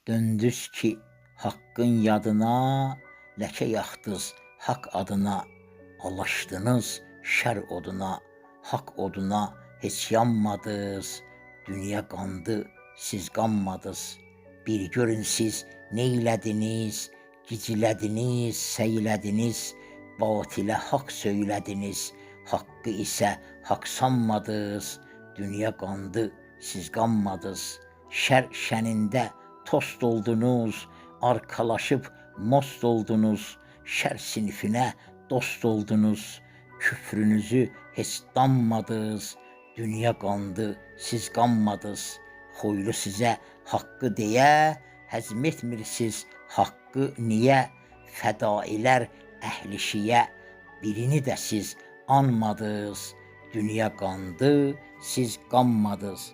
Döndüz ki haqqın yadına, ləkə yaxdız haqq adına. Alaşdınız şər oduna, haqq oduna heç yanmadız. Dünya qandı, siz qanmadız. Bir görün siz neylədiniz, giclədiniz, səylədiniz. Batilə haqq söylədiniz, haqqı isə haqq sanmadız. Dünya qandı, siz qanmadız. Şər şənində tost oldunuz, arkalaşıb most oldunuz. Şər sinifinə dost oldunuz, küfrünüzü heç danmadız. Dünya qandı, siz qanmadız. Xoylu sizə haqqı deyə, həzm etmirsiz haqqı niyə? Fədailər əhli şiyə, birini də siz anmadız. Dünya qandı, siz qanmadız.